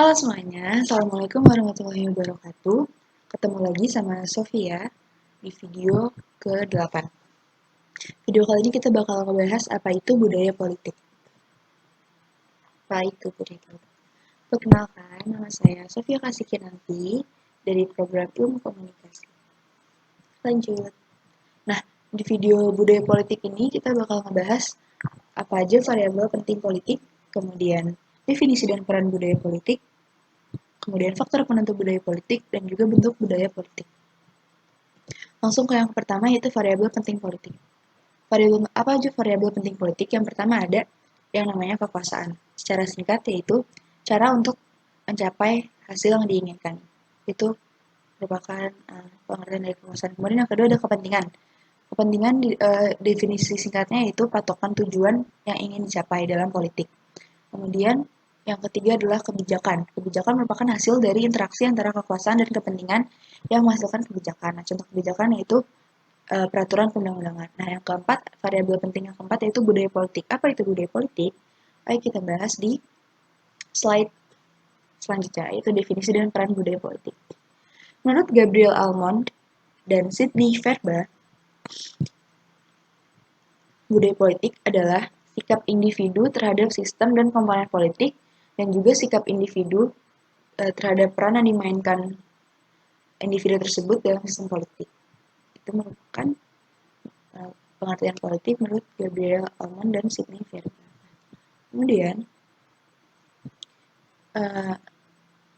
Halo semuanya, Assalamualaikum warahmatullahi wabarakatuh. Ketemu lagi sama Sofia di video ke-8. Video kali ini kita bakal ngebahas apa itu budaya politik. Apa itu budaya politik? Perkenalkan, nama saya Sofia Kasikinanti dari program Ilmu Komunikasi. Lanjut. Nah, di video budaya politik ini kita bakal ngebahas apa aja variabel penting politik, kemudian definisi dan peran budaya politik, kemudian faktor penentu budaya politik, dan juga bentuk budaya politik. Langsung ke yang pertama yaitu variabel penting politik. Variabel apa aja variabel penting politik? Yang pertama ada yang namanya kekuasaan. Secara singkat yaitu cara untuk mencapai hasil yang diinginkan. Itu merupakan pengertian dari kekuasaan. Kemudian yang kedua ada kepentingan. Kepentingan definisi singkatnya yaitu patokan tujuan yang ingin dicapai dalam politik. Kemudian yang ketiga adalah kebijakan. Kebijakan merupakan hasil dari interaksi antara kekuasaan dan kepentingan yang menghasilkan kebijakan. Nah, contoh kebijakan yaitu peraturan perundang-undangan. Nah, yang keempat, variabel penting yang keempat yaitu budaya politik. Apa itu budaya politik? Ayo kita bahas di slide selanjutnya, yaitu definisi dan peran budaya politik. Menurut Gabriel Almond dan Sidney Verba, budaya politik adalah sikap individu terhadap sistem dan komponen politik, dan juga sikap individu terhadap peran yang dimainkan individu tersebut dalam sistem politik. Itu merupakan pengertian politik menurut Gabriel Almond dan Sidney Verba. Kemudian,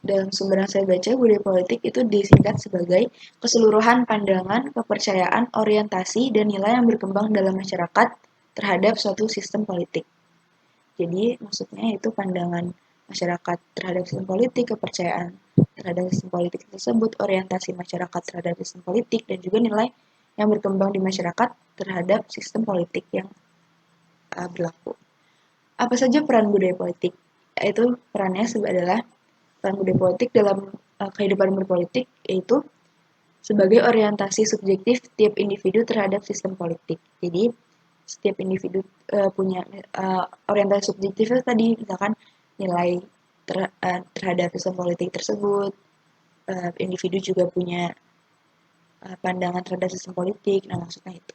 dalam sumber yang saya baca, budaya politik itu disingkat sebagai keseluruhan pandangan, kepercayaan, orientasi, dan nilai yang berkembang dalam masyarakat terhadap suatu sistem politik. Jadi, maksudnya itu pandangan masyarakat terhadap sistem politik, kepercayaan terhadap sistem politik tersebut, orientasi masyarakat terhadap sistem politik, dan juga nilai yang berkembang di masyarakat terhadap sistem politik yang berlaku. Apa saja peran budaya politik? Yaitu perannya adalah peran budaya politik dalam kehidupan berpolitik, yaitu sebagai orientasi subjektif tiap individu terhadap sistem politik. Jadi setiap individu punya orientasi subjektif itu tadi, misalkan nilai terhadap sistem politik tersebut. Individu juga punya pandangan terhadap sistem politik. Nah, maksudnya itu.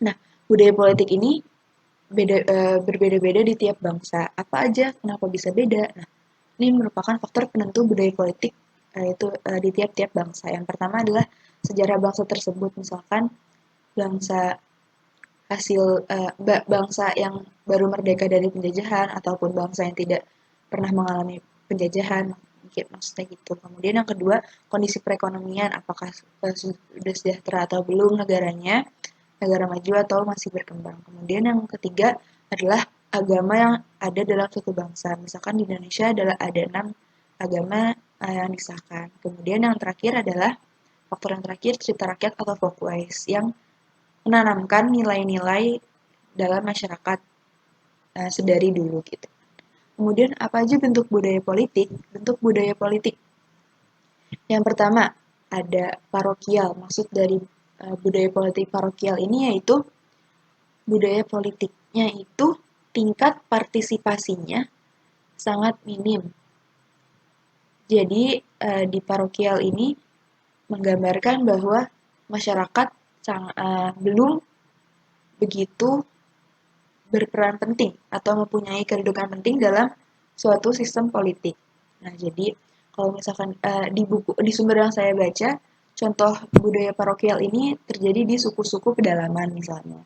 Nah, budaya politik ini berbeda-beda di tiap bangsa. Apa aja? Kenapa bisa beda? Nah, ini merupakan faktor penentu budaya politik yaitu di tiap-tiap bangsa. Yang pertama adalah sejarah bangsa tersebut. Misalkan bangsa bangsa yang baru merdeka dari penjajahan ataupun bangsa yang tidak pernah mengalami penjajahan, mungkin maksudnya gitu. Kemudian yang kedua, kondisi perekonomian, apakah sudah sejahtera atau belum negaranya, negara maju atau masih berkembang. Kemudian yang ketiga adalah agama yang ada dalam suatu bangsa. Misalkan di Indonesia adalah ada 6 agama yang disahkan. Kemudian yang terakhir adalah faktor yang terakhir, cerita rakyat atau folkways yang menanamkan nilai-nilai dalam masyarakat sedari dulu gitu. Kemudian apa aja bentuk budaya politik? Bentuk budaya politik. Yang pertama ada parokial. Maksud dari budaya politik parokial ini yaitu budaya politiknya itu tingkat partisipasinya sangat minim. Jadi di parokial ini menggambarkan bahwa masyarakat belum begitu berperan penting atau mempunyai kedudukan penting dalam suatu sistem politik. Nah, jadi kalau misalkan di sumber yang saya baca, contoh budaya parokial ini terjadi di suku-suku pedalaman misalnya.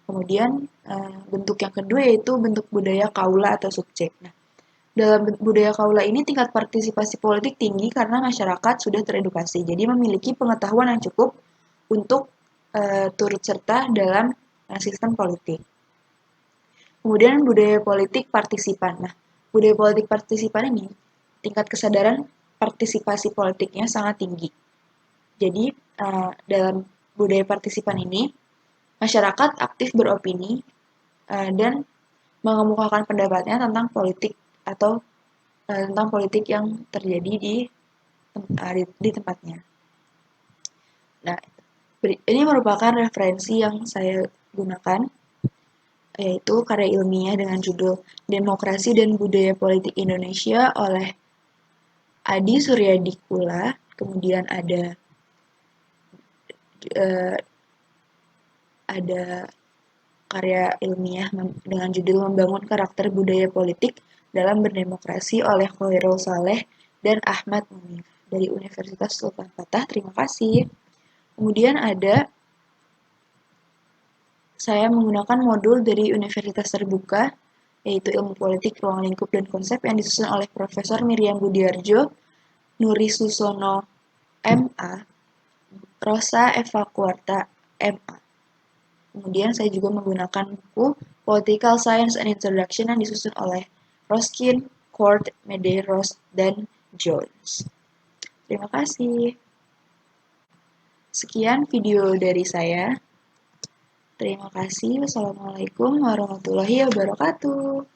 Kemudian bentuk yang kedua yaitu bentuk budaya kaula atau subjek. Nah, dalam budaya kaula ini tingkat partisipasi politik tinggi karena masyarakat sudah teredukasi, jadi memiliki pengetahuan yang cukup untuk turut serta dalam sistem politik. Kemudian budaya politik partisipan. Nah, budaya politik partisipan ini tingkat kesadaran partisipasi politiknya sangat tinggi. Jadi dalam budaya partisipan ini masyarakat aktif beropini dan mengemukakan pendapatnya tentang politik atau tentang politik yang terjadi di tempatnya. Nah, ini merupakan referensi yang saya gunakan, yaitu karya ilmiah dengan judul Demokrasi dan Budaya Politik Indonesia oleh Adi Suryadikula, kemudian eh, ada karya ilmiah dengan judul Membangun Karakter Budaya Politik dalam Berdemokrasi oleh Khairul Saleh dan Ahmad Munif dari Universitas Sultan Fatah. Terima kasih. Kemudian ada saya menggunakan modul dari Universitas Terbuka, yaitu Ilmu Politik, Ruang Lingkup, dan Konsep yang disusun oleh Profesor Miriam Budiarjo, Nuri Susono, MA, Rosa Eva Kuarta, MA. Kemudian saya juga menggunakan buku Political Science and Introduction yang disusun oleh Roskin, Court, Medeiros, dan Jones. Terima kasih. Sekian video dari saya. Terima kasih. Wassalamualaikum warahmatullahi wabarakatuh.